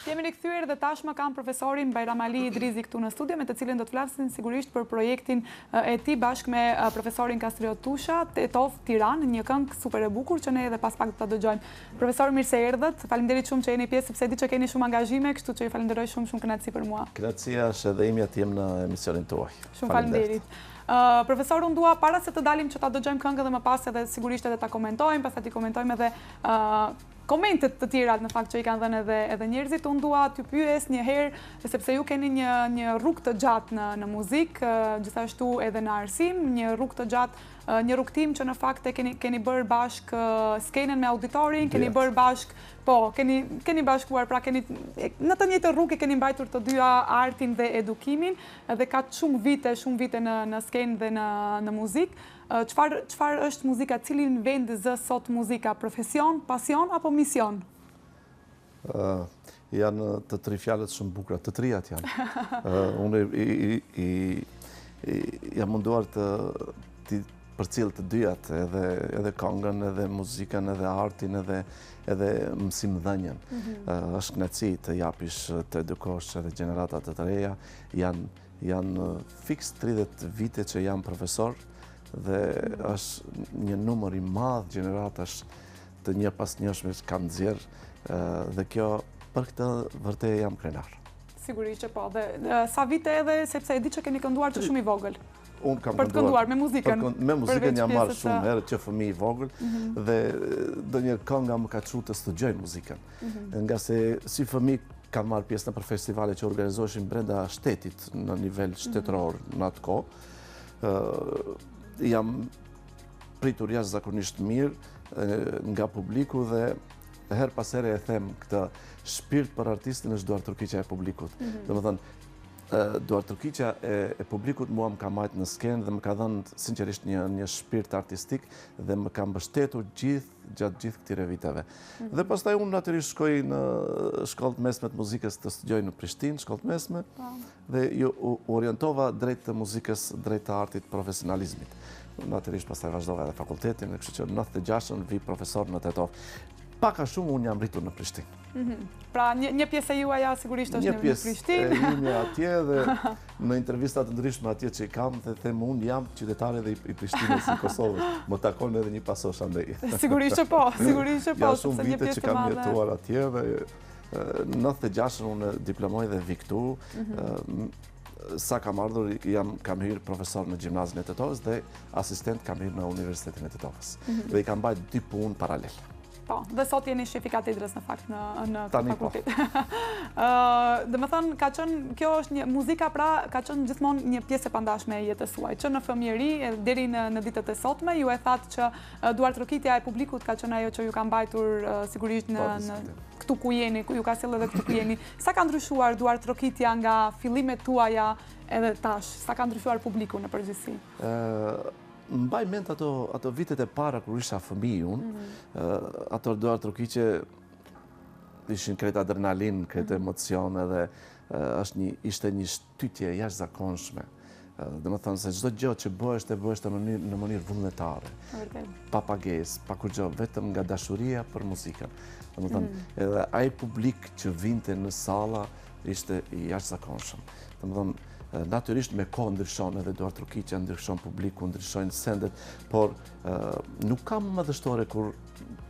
Jemi rikthyer dhe tashmë kam profesorin Bajram Ali Idrizi këtu në studio, me të cilin do të flasim sigurisht për projektin e tij bashkë me profesorin Kastriot Tusha, Tetov Tiranë, një këngë super e bukur që ne edhe pas pak do ta dëgjojmë. Profesor, mirë se erdhët. Faleminderit shumë që jeni pjesë, sepse di që keni shumë angazhime, kështu që ju falenderoj shumë kënaqësi për mua. Kënaqësia është edhe imja të jem në emisionin tuaj. Shumë faleminderit. Profesor, unë dua para se të dalim që ta dëgjojmë këngën dhe më pas edhe sigurisht edhe ta komentojmë, pastaj ti komentojmë edhe komentet të tjera në fakt që i kanë dhënë edhe njerëzit. Unë dua t'ju pyes një herë, sepse ju keni një rrugë të gjatë në muzikë, gjithashtu edhe në arsim, një rrugë të gjatë, një rrugtim që në fakt e keni bërë bashkë skenën me auditorin, keni bërë bashkë, po, keni bashkuar, pra keni në të njëjtën rrugë keni mbajtur të dyja artin dhe edukimin, dhe ka shumë vite në skenë dhe në muzikë. Çfarë është muzika, cilin vend zë sot muzika, profesion, pasion apo mision? Janë të tri fjalët shumë bukura, të trijat janë. Unë jam munduar të përcjell të dyjat, edhe këngën, edhe muzikën, edhe artin, edhe mësimdhënien. Është kënaqësi të japish, të edukosh edhe gjeneratat të reja. Janë fiks 30 vite që jam profesor, dhe është një numër i madh gjeneratash të një pas njëshme që kanë nxjerr, dhe kjo për këtë vërtet jam krenar. Sigurisht që po. Dhe sa vite edhe, sepse e di që keni kënduar që shumë i vogël. Unë kam për të kënduar me muzikën. Me muzikën jam marrë shumë herë që fëmijë i vogël, dhe ndonjëherë kënga më ka çuar të studioj muzikën. Nga se si fëmijë kam marrë pjesë në festivale që organizoheshin brenda shtetit në nivel shtetëror në atë kohë. Jam pritur jashtëzakonisht mirë nga publiku dhe her pas here e them këtë shpirt për artistin është duartërkiqja e publikut. Domethënë, duartërkiqja e publikut mua më ka marrë në skenë dhe më ka dhënë sinqerisht një shpirt artistik dhe më ka mbështetur gjatë gjithë këtyre viteve. Dhe pastaj unë natyrisht shkoj në shkollët mesme të muzikës të studioj në Prishtinë, shkollët mesme, dhe u orientova drejt të muzikës, drejt të artit, profesionalizmit. Natyrisht pastaj vazhdova edhe fakultetin, kështu që në 96 vi profesor në Tetov. Paka shumë unë jam rritur në Prishtinë. Pra një pjesë e juaja sigurisht është në Prishtinë. Një pjesë e ime atje, dhe në intervistat të ndryshme atje që i kam, dhe them unë jam qytetari dhe i Prishtinës i Kosovës. Më takon edhe një pasosh andej. Sigurisht që po, Ja shumë vite që kam jetuar atje, dhe në 96 unë diplomoj dhe vi këtu. Sa kam ardhur, kam hyrë profesor në gjimnazin e Tetovës dhe asistent kam hyrë në Universitetin e Tetovës. Dhe i kam bajt dy punë paralel. Po, dhe sot jeni shefi katedrës në fakt në fakultet. Dhe më thënë, ka qënë, kjo është një muzika, pra ka qënë gjithmonë një pjesë e pandashme e jetës suaj, që në fëmijëri, deri në ditët e sotme, ju e thatë që duartërkitja e publikut ka qënë ajo që ju ka mbajtur sigurisht në këtu ku jeni, ju ka sjellë edhe këtu ku jeni. Sa ka ndryshuar duartërkitja nga fillimet tuaja edhe tash? Sa ka ndryshuar publiku në përgjithësi? Mbaj mend ato vitet e para kur isha fëmijë unë, ato duartërkiqe ishin krejt adrenalin, krejt emocion, edhe ishte një shtytje jashtëzakonshme. Domethënë se çdo gjë që bëhesh në mënyrë vullnetare. Pa pagesë, pa kurrë, vetëm nga dashuria për muzikën. Domethënë, edhe ai publik që vinte në salla ishte i jashtëzakonshëm. Domethënë, natyrisht me kohë ndryshon edhe duartërkiqja, ndryshon publiku, ndryshojnë sendet, por nuk kam madhështore kur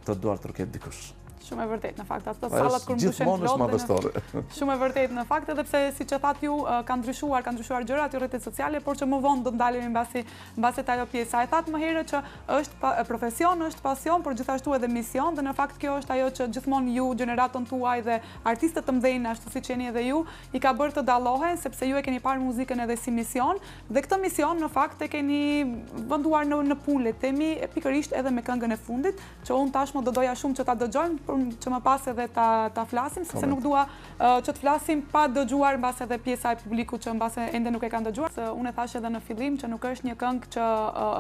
të duartërket dikush. Shumë e vërtet, në fakt, ato sallat kur mbushen gjithmonë është madhështore. Shumë e vërtet, në fakt, edhe pse siç e thatë ju, kanë ndryshuar gjërat, rrjetet sociale, por që më vonë do të ndalemi mbasi ajo pjesa. E thatë më herët që është profesion, është pasion, por gjithashtu edhe mision, dhe në fakt kjo është ajo që gjithmonë ju, gjeneraton tuaj dhe artistët të mëdhenj, ashtu siç jeni edhe ju, i ka bërë të dallohen, sepse ju e keni parë muzikën edhe si mision, dhe këtë mision në fakt e keni venduar në punë, le të themi, pikërisht edhe me këngën e fundit, që unë tashmë do doja shumë që ta dëgjojmë, që më pas edhe ta flasim, sepse nuk dua që të flasim pa dëgjuar mbas edhe pjesa e publikut që mbas ende nuk e kanë dëgjuar. Unë e thash edhe në fillim që nuk është një këngë që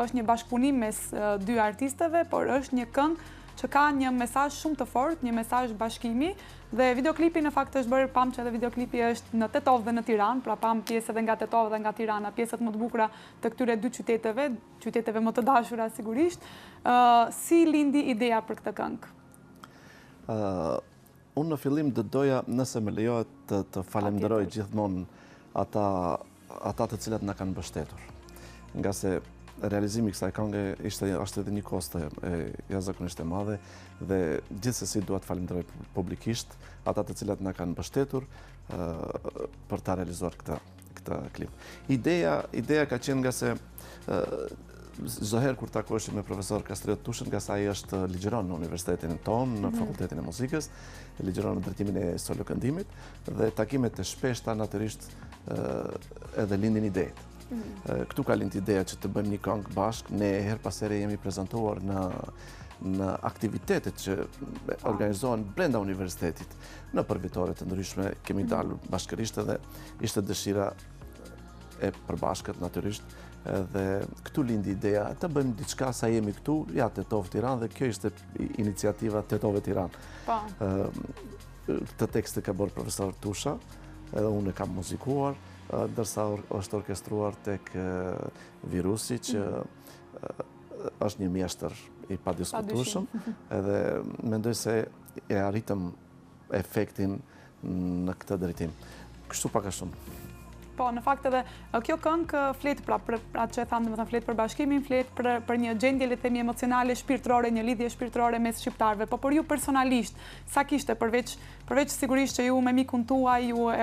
është një bashkëpunim mes dy artisteve, por është një këngë që ka një mesazh shumë të fortë, një mesazh bashkimi, dhe videoklipi në fakt është bërë, pam që edhe videoklipi është në Tetov dhe në Tiranë, pra pam pjesë edhe nga Tetov dhe nga Tirana, pjesët më të bukura të këtyre dy qyteteve më të dashura sigurisht. Si lindi ideja për këtë këngë? Unë në fillim doja, nëse më lejohet, të falenderoj gjithmonë ata të cilat na kanë mbështetur. Nga se realizimi i kësaj këngë është edhe një koste jashtëzakonisht e madhe dhe gjithsesi dua të falenderoj publikisht ata të cilat na kanë mbështetur për ta realizuar këtë klip. Ideja ka qenë nga se çdo herë kur takoheshim me profesor Kastriot Tushën, nga sa ai është ligjeron në universitetin tonë, në Fakultetin e Muzikës, ligjeron në drejtimin e solokëndimit dhe takimet e shpeshta natyrisht edhe lindin idetë. Këtu ka lind ideja që të bëjmë një këngë bashkë, ne her pas here jemi prezantuar në aktivitetet që organizohen brenda universitetit, në përvitore të ndryshme, kemi dalur bashkërisht dhe ishte dëshira e përbashkët natyrisht. Dhe këtu lindi ideja të bëjmë diçka sa jemi këtu, ja Tetov Tiranë, dhe kjo ishte iniciativa Tetove Tiranë. Këtë tekst ka bërë profesor Tusha, edhe unë e kam muzikuar, ndërsa është orkestruar tek Virusi, që është një mjeshtër i padiskutueshëm, edhe mendoj se e arritëm efektin në këtë drejtim. Kështu pak a shumë. Po, në fakt edhe kjo këngë flet për atë që e thamë, domethënë flet për bashkimin, flet për një gjendje le të themi emocionale, shpirtërore, një lidhje shpirtërore mes shqiptarëve. Po për ju personalisht, sa kishte përveç sigurisht që ju me mikun tuaj ju e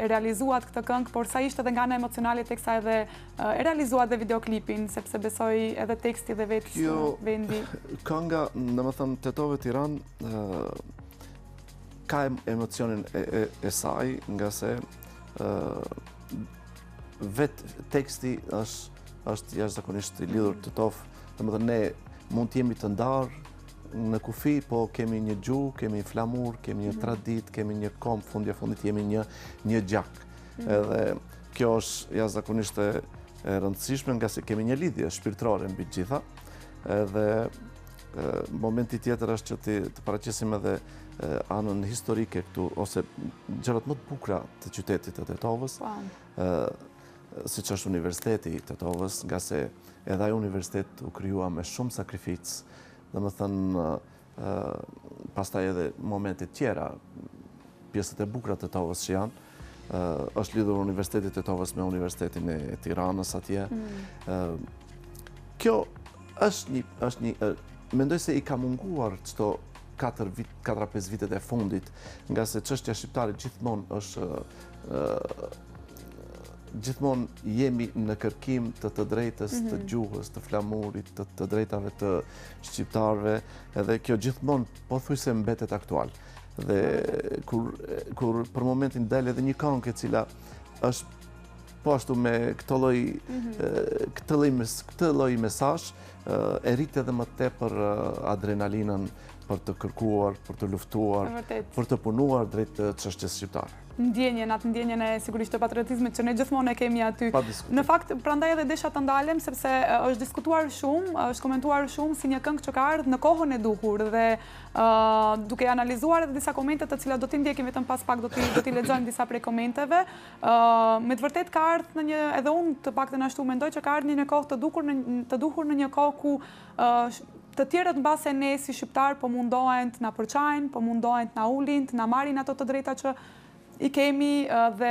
realizuat këtë këngë, por sa ishte edhe nga ana emocionale teksa edhe e realizuat dhe videoklipin, sepse besoj edhe teksti dhe vetë vendi. Kënga, domethënë Tetove Tiranë ka emocionin e saj, nga se vetë teksti është jashtëzakonisht i lidhur Tetov, domethënë ne mund të jemi të ndarë në kufi, po kemi një gjuhë, kemi një flamur, kemi një tradit, kemi një kom, fundit jemi një gjak. Edhe kjo është jashtëzakonisht e rëndësishme, nga se kemi një lidhje shpirtërore mbi të gjitha. Edhe momenti tjetër është që të paraqesim edhe anën historike këtu, ose gjërat më të bukura të qytetit të Tetovës, siç është Universiteti i Tetovës, nga se edhe ai universitet u krijua me shumë sakrificë, domethënë pastaj edhe momente tjera, pjesët e bukura të Tetovës që janë, është lidhur Universiteti i Tetovës me Universitetin e Tiranës atje. Kjo është një mendoj se i ka munguar çdo 4-5 vitet e fundit, nga se çështja shqiptare gjithmonë jemi në kërkim të drejtës, të gjuhës, të flamurit, të drejtave të shqiptarëve, edhe kjo gjithmonë pothuajse mbetet aktual. Dhe kur për momentin del edhe një këngë e cila është po ashtu me këtë lloj mesazh, e rrit edhe më tepër adrenalinën për të kërkuar, për të luftuar, për të punuar drejt çështjes shqiptare. Atë ndjenjen e sigurisht të patriotizmit që ne gjithmonë e kemi aty. Në fakt, prandaj edhe desha të ndalem, sepse është diskutuar shumë, është komentuar shumë si një këngë që ka ardhur në kohën e duhur dhe duke analizuar edhe disa komente të cilat do t'i ndjekim vetëm pas pak do t'i lexojmë disa prej komenteve. Me të vërtet ka ardhur në një, edhe unë të paktën ashtu mendoj që ka ardhur në një kohë të duhur në një kohë ku të tjerët mbase ne si shqiptar po mundohen të na përçajnë, po mundohen të na ulin, të na marrin ato të drejta që i kemi, dhe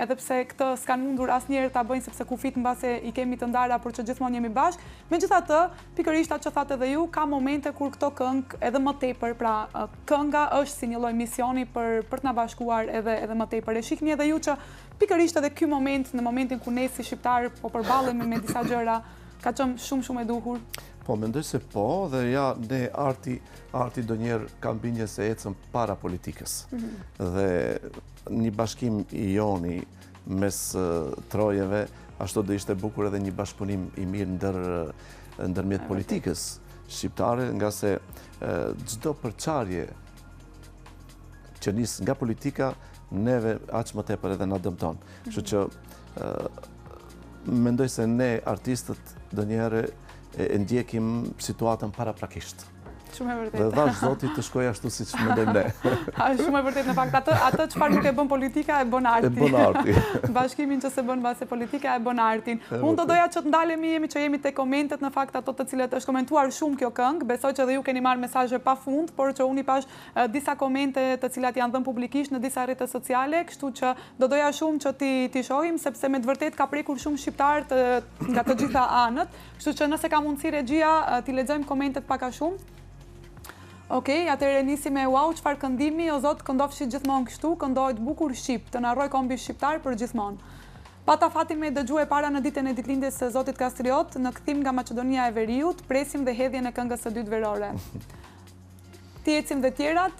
edhe pse këtë s'kan mundur asnjëherë ta bëjnë sepse kufit mbase i kemi të ndara por që gjithmonë jemi bashkë. Megjithatë, pikërisht atë që thatë edhe ju, ka momente kur këto këngë edhe më tepër, pra kënga është si një lloj misioni për të na bashkuar edhe më tepër. E shihni edhe ju që pikërisht edhe ky moment, në momentin ku ne si shqiptar po përballemi me disa gjëra, ka qenë shumë e duhur. Po, mendoj se po, dhe ja, ne arti donjëherë kam bindje se ecën para politikës. Dhe një bashkim i joni mes trojeve, ashtu do ishte bukur edhe një bashkëpunim i mirë ndërmjet politikës shqiptare, nga se çdo përçarje që nis nga politika, neve aq më tepër edhe na dëmton. Kështu që mendoj se ne artistët donjëherë e ndjekim situatën paraprakisht. Shumë e vërtet. Dhe dhash Zoti të shkoj ashtu siç mendojmë ne. Shumë e vërtet në fakt. Atë çfarë nuk e bën politika e bën arti. E bën arti. Bashkimin që se bën base politika e bën artin. Unë do doja që të ndalemi, jemi te komentet, në fakt ato të cilat është komentuar shumë kjo këngë. Besoj që edhe ju keni marrë mesazhe pafund, por që unë i pash disa komente të cilat janë dhënë publikisht në disa rrjete sociale, kështu që do doja shumë që ti shohim sepse me të vërtet ka prekur shumë shqiptar nga të gjitha anët. Kështu që nëse ka mundësi regjia, ti lexojmë komentet pak a shumë. Okej, atëherë nisim me wow, çfarë këndimi, o Zot, këndofshi gjithmonë kështu, këndohet bukur shqip, të na rroj kombi shqiptar për gjithmonë. Pata fatin me dëgjue para në ditën e ditëlindjes së Zotit Kastriot, në kthim nga Maqedonia e Veriut, presim dhe hedhjen e këngës së dytë verore. Ti ecim dhe tjerat.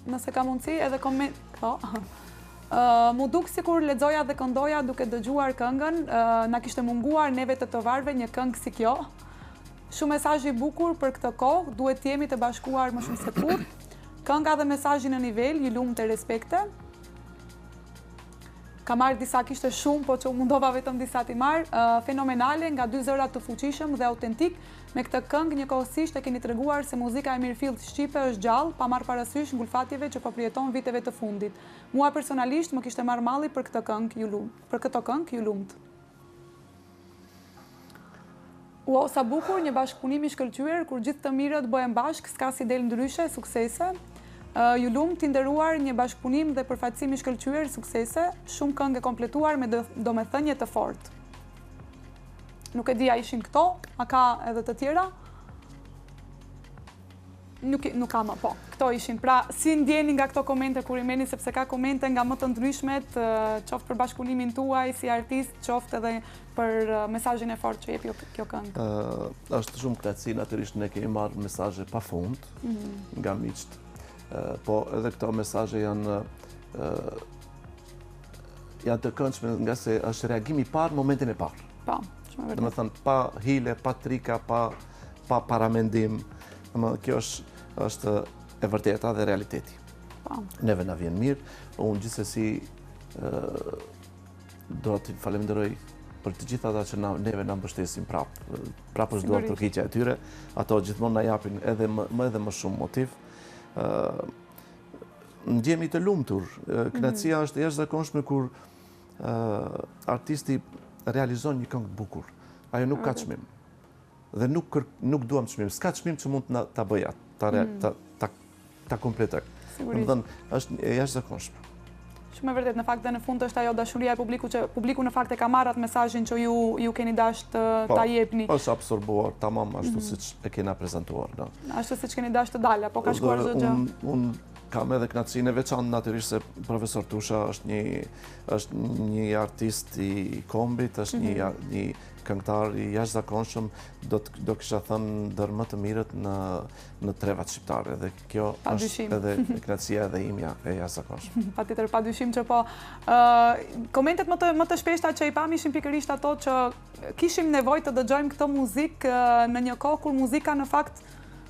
Nëse ka mundësi, edhe koment... Mu duk sikur lexoja dhe këndoja duke dëgjuar këngën, na kishte munguar neve të tovarve një këngë si kjo. Shumë mesazh i bukur për këtë kohë, duhet të jemi të bashkuar më shumë se kurrë. Kënga dhe mesazhi në nivel, ju lumt e respekte. Ka marrë disa, kishte shumë, po që mundova vetëm disa t'i marrë. Fenomenale, nga dy zëra të fuqishëm dhe autentik. Me këtë këngë njëkohësisht e keni treguar se muzika e Mirfield shqipe është gjallë, pa marrë parasysh ngulfatjeve që po përjeton viteve të fundit. Mua personalisht më kishte marrë malli për këtë këngë, ju lumt. Ua sa bukur, një bashkëpunim i shkëlqyer, kur gjithë të mirët bëhen bashkë, s'ka si del ndryshe, suksese. Ju lumt, të nderuar, një bashkëpunim dhe përfaqësim i shkëlqyer, suksese, shumë këngë e kompletuar me domethënie të fortë. Nuk e di a ishin këto, a ka edhe të tjera? Nuk kam, po. Këto ishin. Pra, si ndjeni nga këto komente kur i meni, sepse ka komente nga më të ndryshmet, qoftë për bashkëpunimin tuaj si artist, qoftë edhe për mesazhin e fortë që jep kjo këngë. Është shumë kënaqësi, natyrisht ne kemi marrë mesazhe pafund nga miqt. Po edhe këto mesazhe janë të këndshme nga se është reagimi i parë momentin e parë. Po. Dhe me thënë, pa hile, pa trika, pa paramendim, kjo është e vërteta dhe realiteti. Neve na vjen mirë, unë gjithsesi do të falenderoj për të gjitha ata që neve na mbështesin prapë është duar tërhiqja e tyre, ato gjithmonë na japin edhe më shumë motiv. Ndjemi të lumtur, kënaqësia është jashtëzakonshme kur artisti realizon një këngë bukur. Ajo nuk ka çmim. Dhe nuk duam çmim. S'ka çmim që mund ta bëj atë, ta kompletoj. Domethënë, është e jashtëzakonshme. Shumë e vërtet, në fakt dhe në fund është ajo dashuria e publikut që publiku në fakt e ka marrë atë mesazhin që ju keni dashur ta jepni. Është absorbuar tamam ashtu siç e kena prezantuar, no. Ashtu siç keni dashur të dalë, po ka shkuar çdo gjë. Unë kam edhe kënaqësinë e veçantë natyrisht se profesor Tusha është një artist i kombit, është një këngëtar i jashtëzakonshëm, do kisha thënë ndër më të mirët në trevat shqiptare, dhe kjo është edhe kënaqësia edhe imja e jashtëzakonshme. Patjetër, padyshim që po. Komentet më të shpeshta që i pam ishin pikërisht ato që kishim nevojë të dëgjojmë këtë muzikë në një kohë kur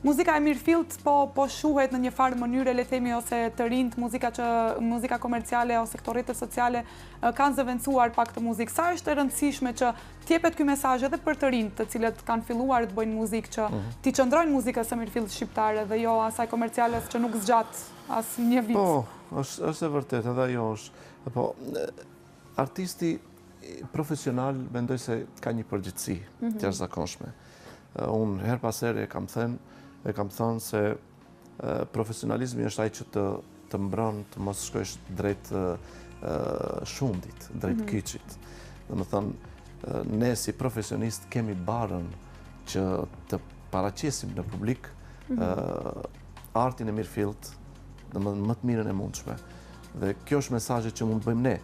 muzika e Mirfield po shuhet në një farë mënyre, le themi, ose të rinjt, muzika komerciale ose këto rrjete sociale kanë zëvendësuar pak të muzikë. Sa është e rëndësishme që t'jepet ky mesazh edhe për të rinjt, të cilët kanë filluar të bëjnë muzikë, që t'i qëndrojnë muzikës së Mirfield shqiptare dhe jo asaj komerciale që nuk zgjat as një vit. Po, është e vërtetë, edhe ajo është. Po, artisti profesional mendoj se ka një përgjegjësi të jashtëzakonshme. Unë her pas here e kam thënë se profesionalizmi është ai që të mbron të mos shkojsh drejt shundit, drejt kyçit. Domethënë, ne si profesionist kemi barën që të paraqesim në publik artin e Mirfield, domethënë më të mirën e mundshme. Dhe kjo është mesazhi që mund të bëjmë ne.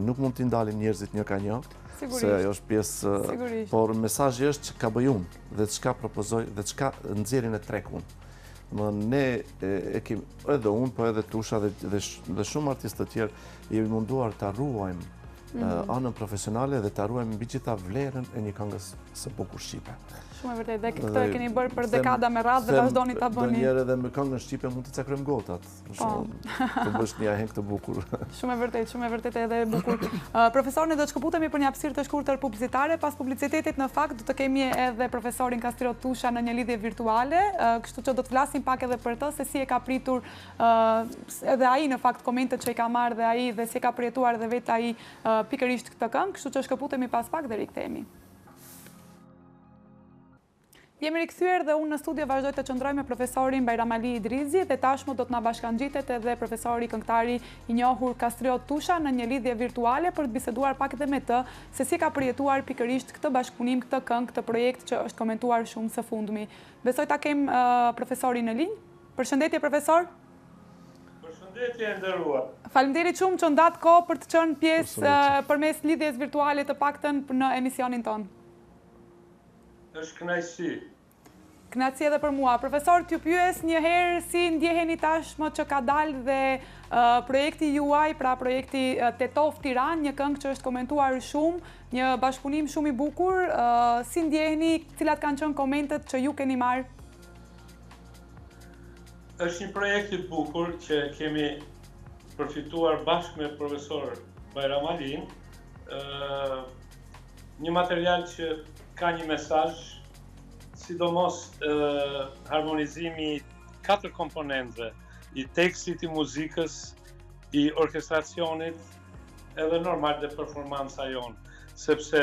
Nuk mund t'i ndalim njerëzit një ka një, se ajo është pjesë, por mesazhi është që ka bëj unë, dhe çka propozoj, dhe çka nxjerrin e trek unë. Ne e kemi, edhe unë, po edhe Tusha dhe shumë artistë të tjerë, jemi munduar ta ruajmë anën profesionale dhe ta ruajmë mbi gjitha vlerën e një këngës së bukur shqipe. Shumë e vërtet, dhe këtë e keni bërë për dekada me radhë dhe vazhdoni ta bëni. Ndonjëherë edhe me këngën shqipe mund të cakrojmë gotat. Të bësh një ahenk të bukur. Shumë e vërtet edhe e bukur. Profesorni, do të shkëputemi për një hapësirë të shkurtër publicitare. Pas publicitetit në fakt do të kemi edhe profesorin Kastrio Tusha në një lidhje virtuale, kështu që do të flasim pak edhe për të se si e ka pritur edhe ai në fakt komentet që i ka marrë dhe ai dhe si e ka përjetuar dhe vetë ai pikërisht këtë këngë, kështu që shkëputemi pas pak dhe rikthehemi. Jemi rikthyer dhe unë në studio vazhdoj të qëndroj me profesorin Bajramali Idrizi dhe tashmë do të na bashkangjitet edhe profesori këngëtari i njohur Kastrio Tusha në një lidhje virtuale për të biseduar pak edhe me të se si ka përjetuar pikërisht këtë bashkëpunim, këtë këngë, këtë projekt që është komentuar shumë së fundmi. Besoj ta kem profesorin në linjë. Përshëndetje profesor. Përshëndetje nderuar. Faleminderit shumë që ndat kohë për të qenë pjesë përmes lidhjes virtuale të paktën në emisionin ton. Është kënaqësi. Kënaqësi edhe për mua. Profesor, t'ju pyes një herë si ndjeheni tashmë që ka dalë dhe projekti juaj, pra projekti Tetov Tiranë, një këngë që është komentuar shumë, një bashkëpunim shumë i bukur, si ndjeheni, cilat kanë qenë komentet që ju keni marrë? Është një projekt i bukur që kemi përfituar bashkë me profesor Bajramalin, një material që ka një mesazh, sidomos harmonizimi 4 komponentëve, i tekstit, i muzikës, i orkestracionit, edhe normal dhe performanca jonë, sepse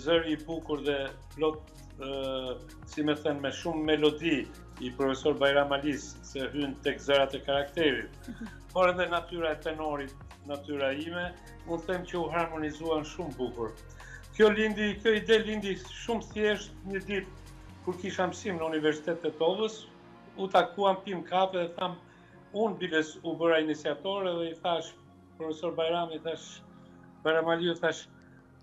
zëri i bukur dhe plot, si me thënë, me shumë melodi i profesor Bajramalis, se hynë tek zërat e karakterit, por edhe natyra e tenorit, natyra ime, mund të them që u harmonizuan shumë bukur. Kjo ide lindi shumë thjesht një ditë kur kisha mësim në Universitet të Tetovës, u takuam pim kafe dhe tham, unë biles u bëra iniciatore dhe i thash, profesor Bajrami, thash, Bajramaliu, thash,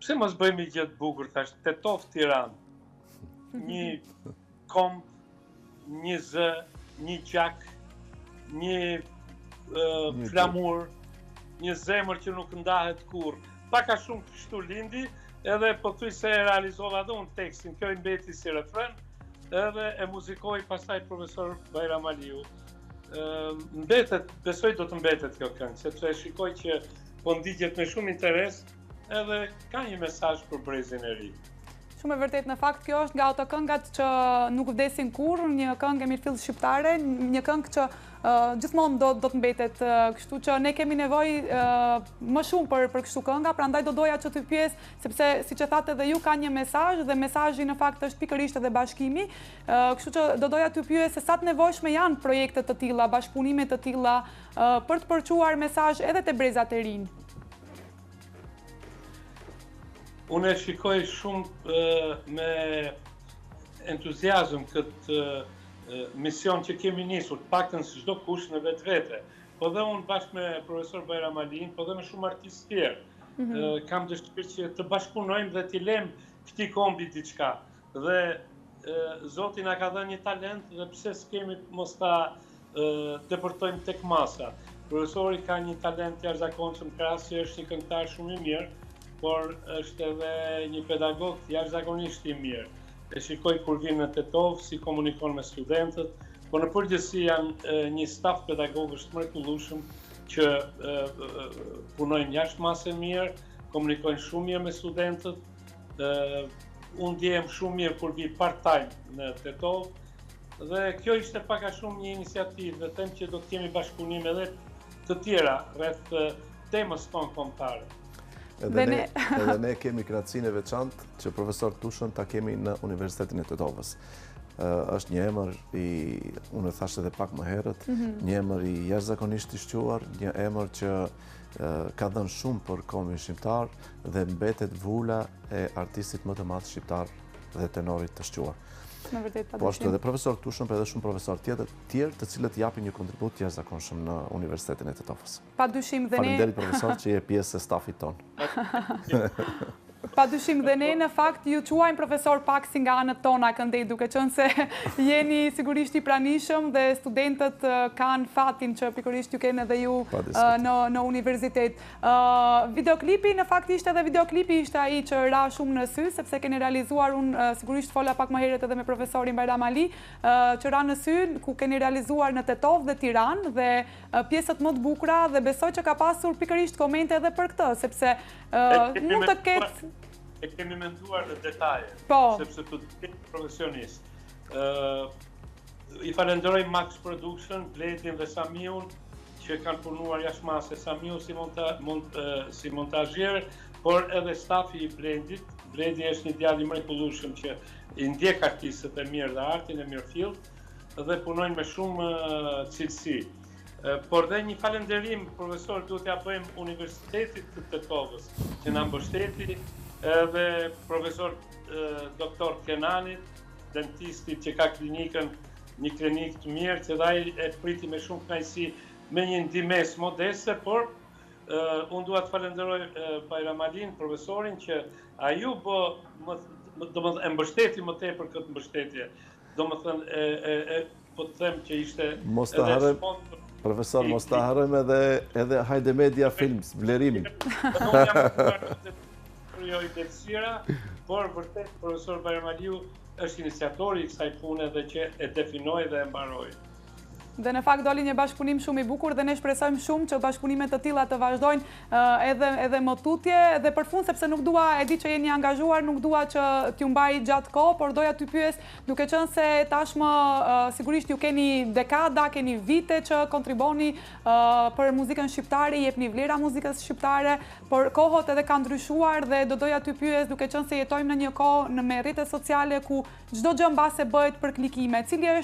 pse mos bëjmë i gjithë bukur, thash, Tetov Tiranë, një komb, një zë, një gjak, një flamur, një zemër që nuk ndahet kur. Paka shumë kështu lindi, edhe po thuj se e realizova dhe unë tekstin, kjo i mbeti si refren, edhe e muzikoj pastaj profesor Bajramaliu. Besoj do të mbetet kjo këngë, sepse e shikoj që po ndigjet me shumë interes, edhe ka një mesazh për brezin e ri. Shumë e vërtet, në fakt kjo është nga ato këngat që nuk vdesin kurrë, një këngë e mirëfill shqiptare, një këngë që gjithmonë do të mbetet, kështu që ne kemi nevojë më shumë për kështu kënga, prandaj do doja që t'ju pyes, sepse siç e thatë edhe ju ka një mesazh dhe mesazhi në fakt është pikërisht edhe bashkimi, kështu që do doja t'ju pyes se sa të nevojshme janë projekte të tilla, bashkëpunime të tilla për të përçuar mesazh edhe te brezat e rinj. Unë e shikoj shumë me entuziazm këtë mision që kemi nisur, paktën si çdo kush në vetvete. Po dhe unë bashkë me profesor Bajramalin, po dhe me shumë artistë tjerë, kam dëshirë që të bashkëpunojmë dhe t'i lëmë këtij kombi diçka. Dhe Zoti na ka dhënë një talent dhe pse s'kemi mos ta depërtojmë tek masa. Profesori ka një talent jashtëzakonshëm, krahasi është një këngëtar shumë i mirë, por është edhe një pedagog jashtëzakonisht i mirë. E shikoj kur vinë në Tetov, si komunikon me studentët, por në përgjithësi janë një staf pedagogësh të mrekullueshëm që punojnë jashtë masë mirë, komunikojnë shumë mirë me studentët. Unë ndjehem shumë mirë kur vi part-time në Tetov, dhe kjo ishte pak a shumë një iniciativë, dhe them që do të kemi bashkëpunim edhe të tjera rreth temës tonë kombëtare. Edhe ne kemi kënaqësinë e veçantë që profesor Tushën ta kemi në Universitetin e Tetovës. Është një emër unë e thash edhe pak më herët, një emër i jashtëzakonisht i shquar, një emër që ka dhënë shumë për kombin shqiptar dhe mbetet vula e artistit më të madh shqiptar dhe tenorit të shquar. Po ashtu edhe profesor Tushën, për edhe shumë profesor tjerë të cilët japin një kontribut jashtëzakonshëm në Universitetin e Tetovës. Padyshim dhe ne. Faleminderit profesor që je pjesë e stafit tonë. Pa dyshim dhe ne në fakt ju quajmë profesor pak si nga anët tona këndej, duke qenë se jeni sigurisht i pranishëm dhe studentët kanë fatin që pikërisht ju kene dhe ju në universitet. Videoklipi në fakt ishte dhe videoklipi ishte ai që ra shumë në sy, sepse keni realizuar, unë sigurisht fola pak më herët edhe me profesorin Bajram Ali, që ra në sy, ku keni realizuar në Tetov dhe Tiranë dhe pjesët më të bukura, dhe besoj që ka pasur pikërisht komente edhe për këtë, sepse mund të ketë... E kemi menduar në detaje, sepse të ketë profesionist. I falenderoj Max Production, Bledin dhe Samiun, që kanë punuar jashmase. Samiu si montazhier, por edhe stafi i Bledit. Bledi është një djalë i mrekullueshëm që i ndjek artistët e mirë dhe artin e mirëfillt dhe punojnë me shumë cilësi. Por dhe një falenderim, profesor, duhet ja bëjmë Universitetit të Tetovës, që na mbështeti, edhe profesor doktor Kenanit, dentistit që ka klinikën, një klinikë të mirë, që dhe ai e priti me shumë kënaqësi me një ndihmesë modeste, por unë dua të falenderoj Bajram Alin, profesorin, që ai u bë, domethënë mbështeti më tepër këtë mbështetje. Domethënë po të them që ishte edhe sponsor. Profesor, mos ta harrojmë edhe Hajde Media Films, vlerimin. Unë jam prioritetsira, por vërtet profesor Bajram Aliu është iniciatori i kësaj pune dhe që e definoi dhe e mbaroi. Dhe në fakt doli një bashkëpunim shumë i bukur dhe ne shpresojmë shumë që bashkëpunimet të tilla të vazhdojnë edhe më tutje, dhe për fund, sepse nuk dua, e di që jeni angazhuar, nuk dua që t'ju mbaj gjatë kohë, por doja t'ju pyes, duke qenë se tashmë sigurisht ju keni dekada, keni vite që kontriboni për muzikën shqiptare, jepni vlera muzikës shqiptare, por kohët edhe kanë ndryshuar dhe do doja t'ju pyes, duke qenë se jetojmë në një kohë në rrjetet sociale ku çdo gjë mbase bëhet për klikime. Cila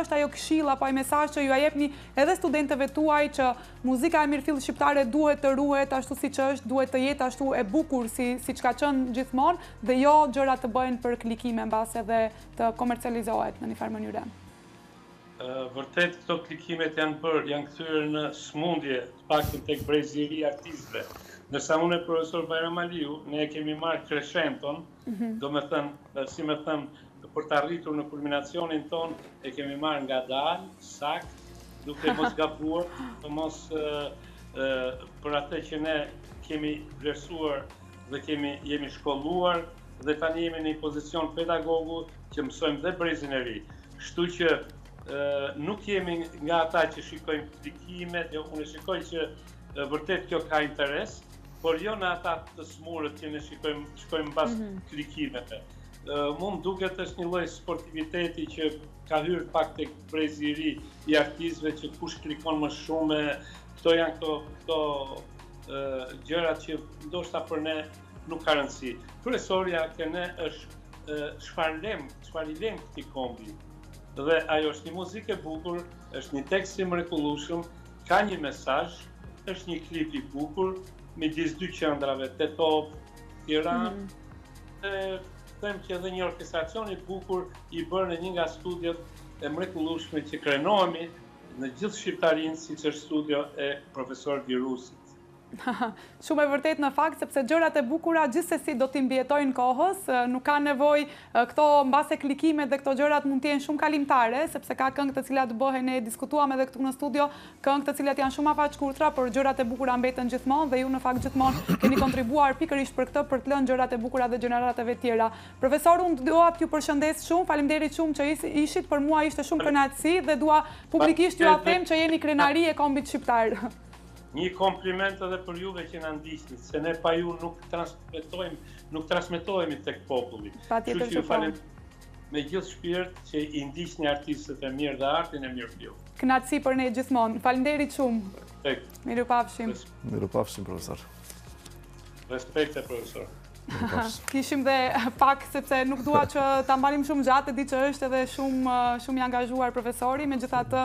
është ajo këshill apo ai mesazh që ju jepni edhe studentëve tuaj që muzika e mirëfillt shqiptare duhet të ruhet ashtu siç është, duhet të jetë ashtu e bukur siç ka qenë gjithmonë, dhe jo gjëra të bëhen për klikime mbase dhe të komercializohet në një farë mënyrë? Vërtet këto klikimet janë kthyer në smundje, të paktën tek brezëri artistëve. Ndërsa unë e profesor Bajram Aliu, ne kemi marrë crescenton, domethënë, si më thënë, për të arritur në kulminacionin ton, e kemi marrë ngadalë, sakt, duke mos gabuar, mos për atë që ne kemi vlerësuar dhe jemi shkolluar, dhe tani jemi në një pozicion pedagogu që mësojmë dhe brezin e ri. Kështu që nuk jemi nga ata që shikojmë klikimet, unë shikoj që vërtet kjo ka interes, por jo në ata të smurët që ne shikojmë pas klikimeve. Mund duket është një lloj sportiviteti që ka hyrë pak tek brezi i ri i artistëve, që kush klikon më shumë, këto janë këto gjërat që ndoshta për ne nuk ka rëndësi. Kryesorja që ne është çfarë i lëm këtij kombi. Dhe ajo është një muzikë e bukur, është një tekst i mrekullueshëm, ka një mesazh, është një klip i bukur midis dy qendrave, Tetov, Tiranë, them që edhe një orkestracion i bukur i bërë në një nga studiot e mrekullueshme që krenohemi në gjithë shqiptarinë, siç është studio e profesor Virusit. Shumë e vërtet në fakt, sepse gjërat e bukura gjithsesi do t'i mbjetojnë kohës, nuk ka nevojë këto mbase klikimet dhe këto gjërat mund të jenë shumë kalimtare, sepse ka këngë të cilat bëhen, ne diskutuam edhe këtu në studio, këngë të cilat janë shumë afaqshkurtra, por gjërat e bukura mbeten gjithmonë, dhe ju në fakt gjithmonë keni kontribuar pikërisht për këtë, për të lënë gjërat e bukura dhe gjeneratave tjera. Profesor, unë dua t'ju përshëndes shumë, faleminderit shumë që ishit, për mua ishte shumë kënaqësi dhe dua publikisht t'ju them që jeni krenari e kombit shqiptar. Një kompliment edhe për juve që na ndiqni, se ne pa ju nuk transmetohemi tek populli. Patjetër që po. Me gjithë shpirt që i ndiqni artistët e mirë dhe artin e mirëfillt. Kënaqësi për ne gjithmonë. Faleminderit shumë. Mirupafshim. Mirupafshim, profesor. Respekte, profesor. Kishim dhe pak, sepse nuk dua që ta mbarim shumë gjatë, e di që është edhe shumë i angazhuar profesori, megjithatë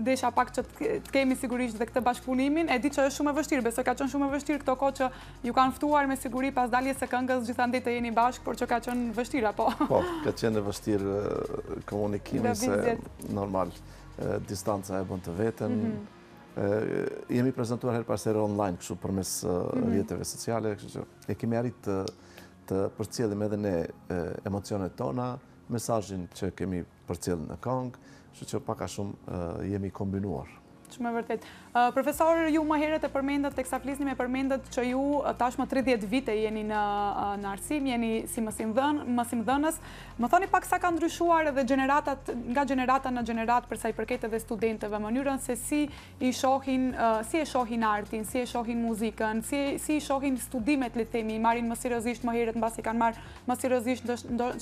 desha pak që të kemi sigurisht dhe këtë bashkëpunimin, e di që është shumë e vështirë, besoj ka qenë shumë e vështirë këto kohë që ju kanë ftuar me siguri pas daljes së këngës gjithandej të jeni bashkë, por që ka qenë vështirë, apo? Po, ka qenë e vështirë komunikimi, se normal, distanca e bën të veten, Jemi prezentuar herë pas here online, kështu përmes rrjeteve sociale, kështu që e kemi arrit të përcjellim edhe ne emocionet tona, mesazhin që kemi përcjell në këngë, kështu që pak a shumë jemi kombinuar. Shumë e vërtet. Profesor, ju më herët e përmendët, teksa flisnim e përmendët që ju tashmë 30 vite jeni në arsim, jeni si mësimdhënës. Më thoni pak sa ka ndryshuar edhe nga gjenerata në gjenerat për sa i përket edhe studentëve, mënyrën se si e shohin artin, si e shohin muzikën, si i shohin studimet, le të themi, i marrin më seriozisht më herët, mbasi kanë marrë më seriozisht,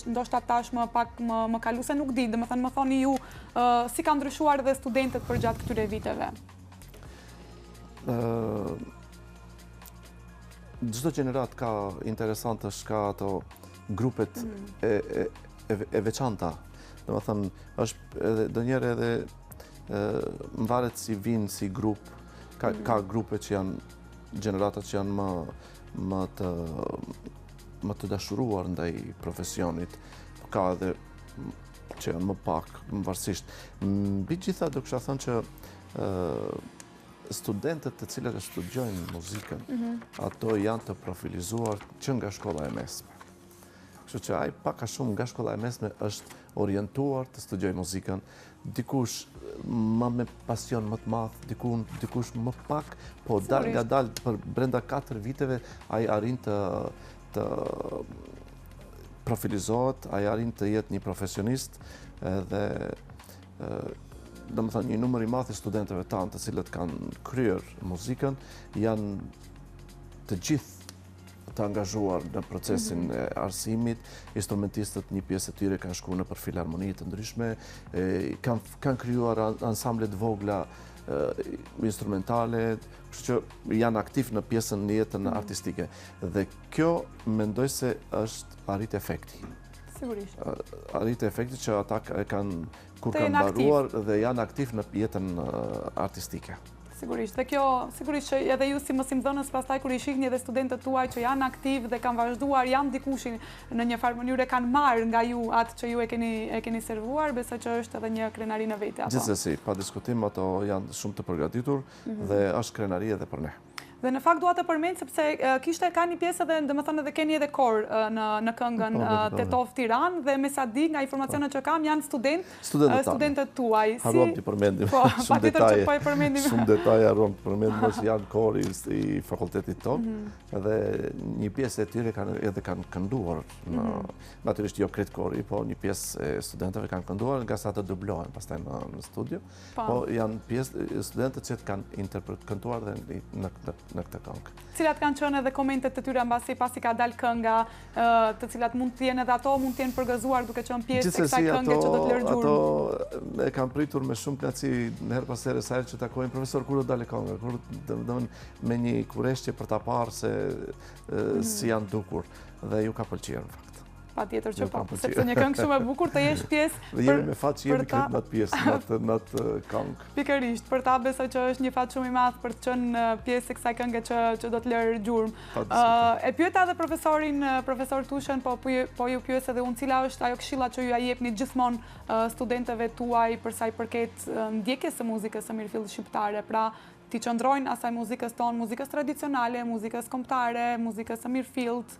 ndoshta tashmë pak më kalu se nuk di, domethënë më thoni ju si ka ndryshuar edhe studentët për gjatë këtyre viteve. Çdo gjenerat ka interesante, ka ato grupet e veçanta. Domethënë është ndonjëherë edhe mvaret si vinë si grup, ka grupe që janë gjeneratat që janë më të dashuruar ndaj profesionit, ka edhe që janë më pak, më varësisht. Mbi gjitha do kisha thënë që studentët të cilët e studiojnë muzikën, ato janë të profilizuar që nga shkolla e mesme. Kështu që ai pak a shumë nga shkolla e mesme është orientuar të studiojë muzikën, dikush më me pasion më të madh, dikush më pak, po dal nga dal për brenda 4 viteve ai arrin të profilizohet, ai arrin të jetë një profesionist dhe domethënë një numër i madh i studentëve tanë të cilët kanë kryer muzikën janë të gjithë të angazhuar në procesin e arsimit, instrumentistët një pjesë e tyre kanë shkuar nëpër filharmoni të ndryshme, kanë krijuar ansamble të vogla instrumentale, kështu që janë aktiv në pjesën në jetën artistike. Dhe kjo mendoj se është arrit efekti. Sigurisht. Arrit efekti që ata kanë kur kanë mbaruar dhe janë aktiv në jetën artistike. Sigurisht, dhe kjo, sigurisht që edhe ju si mësimdhënës pastaj kur i shihni edhe studentët tuaj që janë aktiv dhe kanë vazhduar, janë dikushin në një farë mënyrë kanë marrë nga ju atë që ju e keni servuar, besoj që është edhe një krenari në vete. Gjithsesi, pa diskutim ato janë shumë të përgatitur dhe është krenari edhe për ne. Dhe në fakt dua të përmend sepse ka një pjesë edhe, domethënë edhe keni edhe kor në këngën Tetov Tiranë dhe me sa di nga informacionet që kam janë studentët tuaj. Harruam të përmendim shumë detaje. Shumë detaje harruam të përmendim që janë kori i fakultetit tonë dhe një pjesë e tyre kanë kënduar, natyrisht jo krejt kori, po një pjesë e studentëve kanë kënduar nga sa të dublohen pastaj në studio, po janë pjesë studentët që kanë kënduar dhe në këtë këngë. Cilat kanë qenë edhe komentet të tyre mbasi pasi ka dalë kënga, të cilat mund të jenë edhe ato mund të jenë përgëzuar duke qenë pjesë e kësaj këngë që do të lërë gjurmë. Ato e kanë pritur me shumë kënaqësi herë pas here sa herë që takojnë profesor kur do dalë kënga, me një kureshje për ta parë se si janë dukur dhe ju ka pëlqyer në fakt. Patjetër që po, sepse një këngë shumë e bukur të jesh pjesë. Dhe jemi me fat që jemi këtë në atë pjesë, në atë këngë. Pikërisht, për ta besoj që është një fat shumë i madh për të qenë pjesë e kësaj këngë që do të lërë gjurmë. E pyeta edhe profesor Tushën, po ju pyes edhe unë cila është ajo këshilla që ju ja jepni gjithmonë studentëve tuaj për sa i përket ndjekjes së muzikës së mirëfillt shqiptare, pra ti qëndrojnë asaj muzikës tonë, muzikës tradicionale, muzikës kombëtare, muzikës së mirëfillt.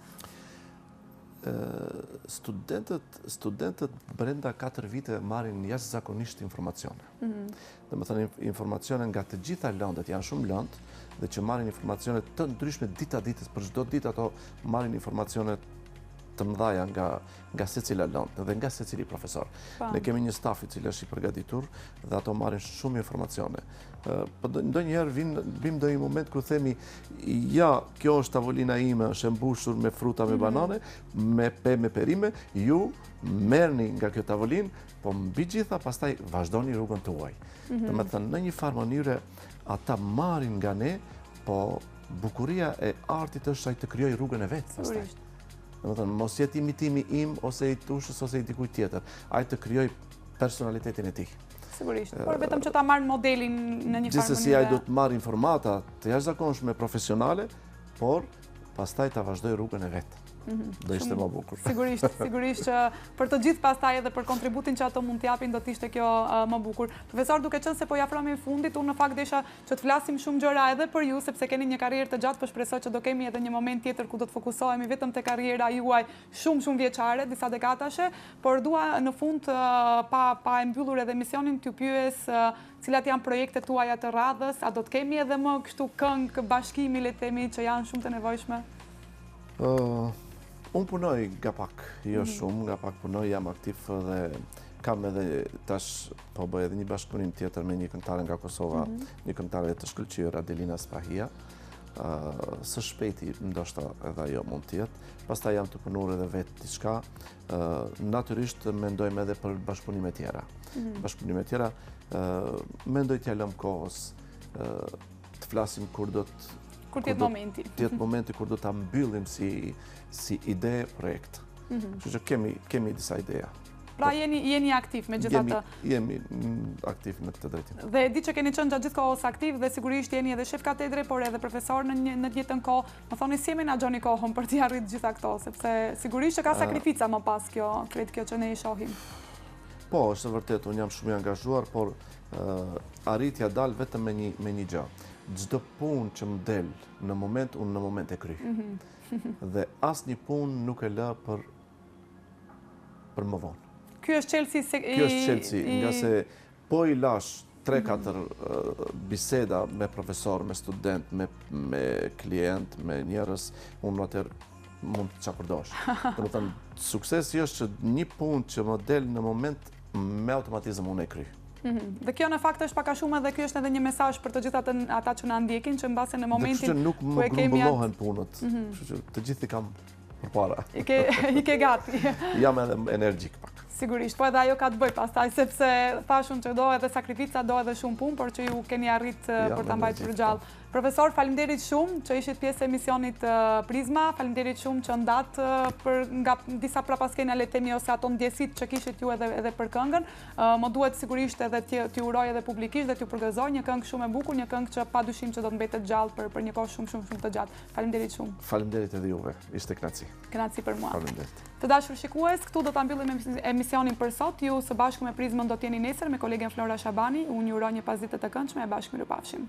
Studentët brenda 4 vite marrin jashtëzakonisht informacione. Domethënë informacione nga të gjitha lëndet, janë shumë lëndë dhe që marrin informacione të ndryshme dita ditës, për çdo ditë ato marrin informacione të mëdha nga secila lëndë dhe nga secili profesor. Ne kemi një staf i cili është i përgatitur dhe ato marrin shumë informacione. Po ndonjëherë vim ndonjë moment ku themi ja, kjo është tavolina ime, është e mbushur me fruta, me banane, me perime, ju merrni nga kjo tavolinë, po mbi gjitha pastaj vazhdoni rrugën tuaj. Domethënë në një farë mënyre ata marrin nga ne, po bukuria e artit është ai të krijojë rrugën e vet pastaj. Domethënë mos jetë imitimi im ose i Tushës ose i dikujt tjetër, ai të krijojë personalitetin e tij. Sigurisht, por vetëm që ta marrë modelin në një farë mënyrë. Gjithsesi ai do të marrë informata të jashtëzakonshme profesionale, por pastaj ta vazhdoj rrugën e vet. Do ishte më bukur. Sigurisht që për të gjithë pastaj edhe për kontributin që ato mund t'japin do t'ishte kjo më bukur. Profesor, duke qenë se po ja afrohemi fundit, unë në fakt desha që të flasim shumë gjëra edhe për ju, sepse keni një karrierë të gjatë, po shpresoj që do kemi edhe një moment tjetër ku do të fokusohemi vetëm te karriera juaj shumë vjeçare, disa dekadashe, por dua në fund pa e mbyllur edhe misionin t'ju pyes cilat janë projektet tuaja të radhës, a do të kemi edhe më kështu këngë bashkimi, le të themi, që janë shumë të nevojshme? Unë punoj nga pak, jo shumë, nga pak punoj, jam aktiv dhe kam edhe tash po bëj edhe një bashkëpunim tjetër me një këngëtare nga Kosova, një këngëtare të shkëlqyer, Adelina Spahia. Së shpejti ndoshta edhe ajo mund të jetë. Pastaj jam të punuar edhe vetë diçka. Natyrisht mendojmë edhe për bashkëpunime tjera. Bashkëpunime tjera mendoj t'ja lëm kohës, të flasim kur do të kur tjetë momenti. Tjetë momenti kur do ta mbyllim si ide projekt. Kështu që kemi disa ideja. Pra jeni aktiv me gjithatë? Jemi aktiv në këtë drejtim. Dhe di që keni qenë gjatë gjithë kohës aktiv dhe sigurisht jeni edhe shef katedre, por edhe profesor në të njëjtën kohë. Më thoni si jemi menaxhoni kohën për t'i arritur gjitha këto, sepse sigurisht që ka sakrifica më pas kjo që ne i shohim. Po, është vërtet, unë jam shumë i angazhuar, por arritja dal vetëm me një gjë. Çdo punë që më del në moment, unë në moment e kryj. Dhe asnjë punë nuk e lë për më vonë. Ky është çelësi Kjo është çelësi, nga se po i lash 3-4 biseda me profesor, me student, me klient, me njerëz, unë atëherë mund të çakurdosh. Do të thënë, suksesi është që një punë që më del në moment me automatizëm unë e kryj. Dhe kjo në fakt është pak a shumë edhe kjo është edhe një mesazh për të gjithë ata që na ndjekin, që mbase në momentin nuk më grumbullohen punët, kështu që të gjithë i kam përpara. I ke gati. Jam edhe energjik pak. Sigurisht, po edhe ajo ka të bëj pastaj, sepse thashun që do edhe sakrifica, do edhe shumë punë, por që ju keni arrit për ta mbajtur gjallë. Profesor, faleminderit shumë që ishit pjesë e emisionit Prizma, faleminderit shumë që ndat nga disa prapaskena le temi ose ato ndjesit që kishit ju edhe për këngën. Më duhet sigurisht edhe t'ju uroj edhe publikisht dhe t'ju përgëzoj një këngë shumë e bukur, një këngë që padyshim që do të mbetet gjallë për një kohë shumë të gjatë. Faleminderit shumë. Faleminderit edhe juve, ishte kënaqësi. Kënaqësi për mua. Faleminderit. Të dashur shikues, këtu do ta mbyllim emisionin për sot. Ju së bashku me Prizmën do t'jeni nesër me kolegen Flora Shabani. Unë ju uroj një pasditë të këndshme e bashkë mirupafshim.